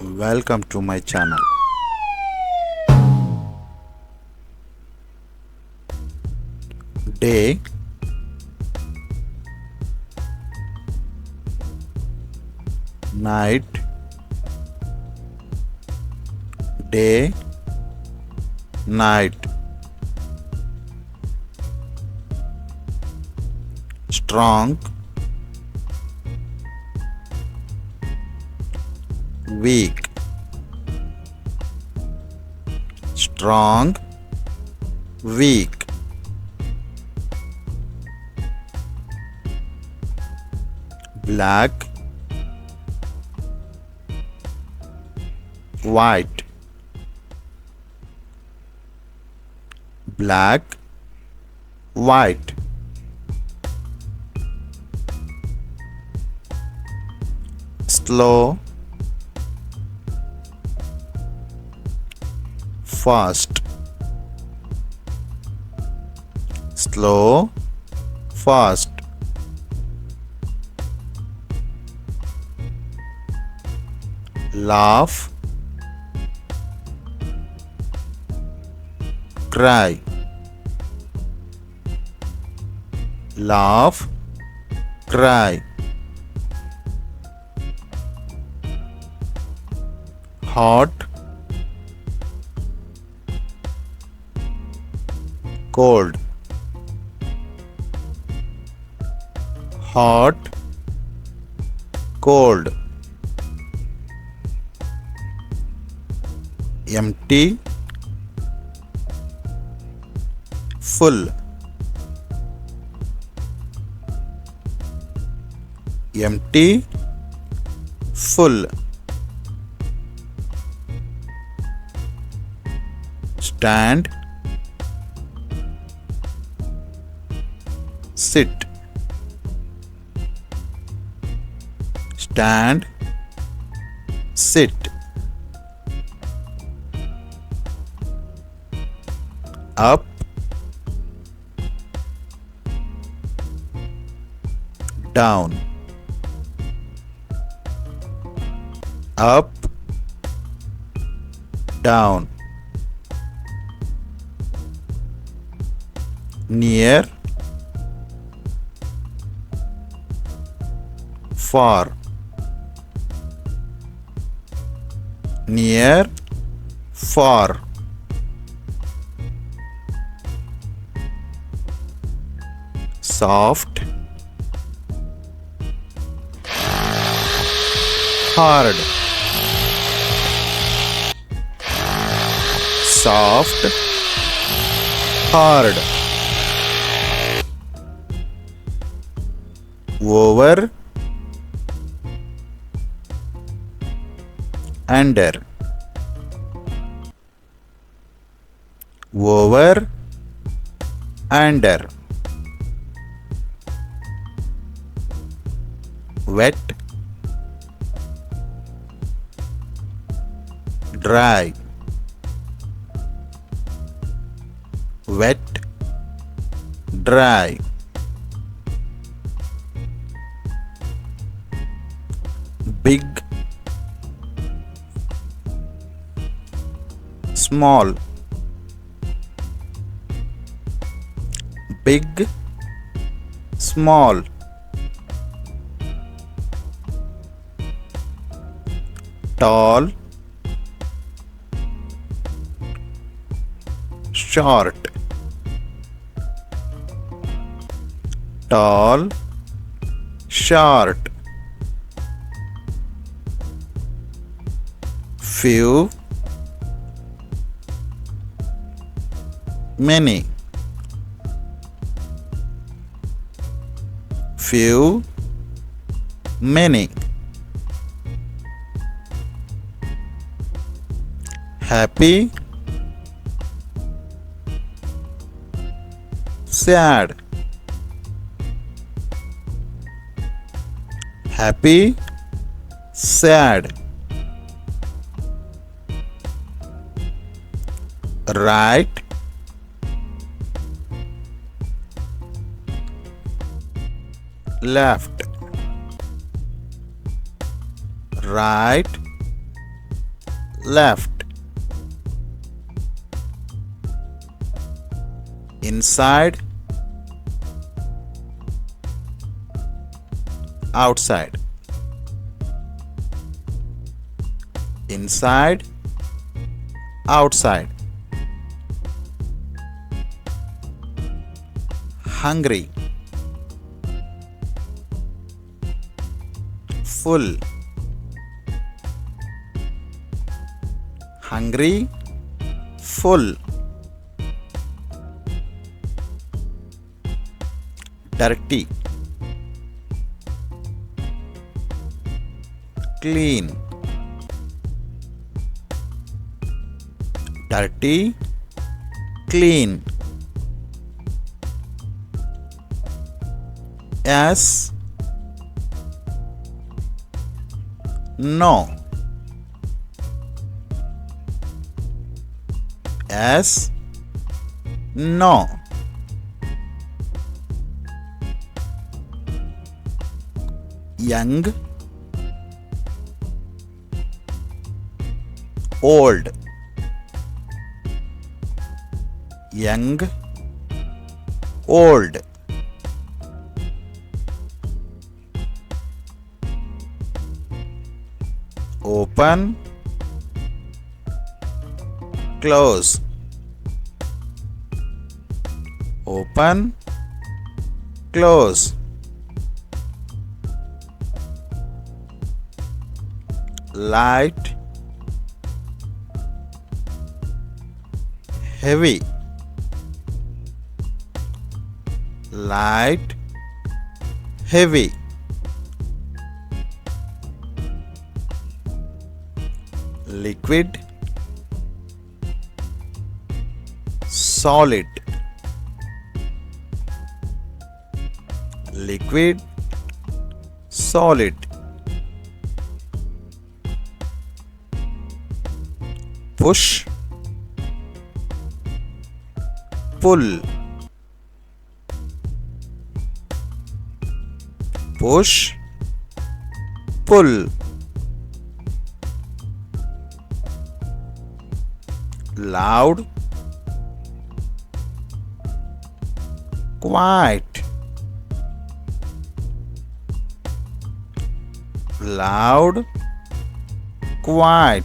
Welcome to my channel. Day, night, day, night. Strong, weak. Strong, weak. Black, white. Black, white. Slow, fast. Slow, fast. Laugh, cry. Laugh, cry. Hot, cold. Hot, cold. Empty, full. Empty, full. Stand, sit. Stand, sit. Up, down. Up, down. Near, far. Near, far. Soft, hard. Soft, hard. Over, under. Over, under. Wet, dry. Wet, dry. Big, small. Big, small. Tall, short. Tall, short. Few, many. Few, many. Happy, sad. Happy, sad. Right, left. Right, left, inside, outside, inside, outside, hungry, full, hungry, full, dirty, clean, dirty, clean, yes, no, yes, no, young, old, young, old, open, close, open, close, light, heavy, light, heavy, liquid, solid, liquid, solid, push, pull, push, pull, loud, quiet, loud, quiet,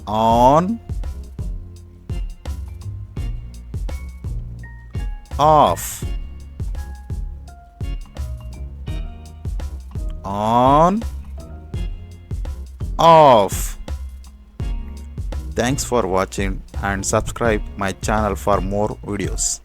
on, off, on, off. Thanks for watching and subscribe my channel for more videos.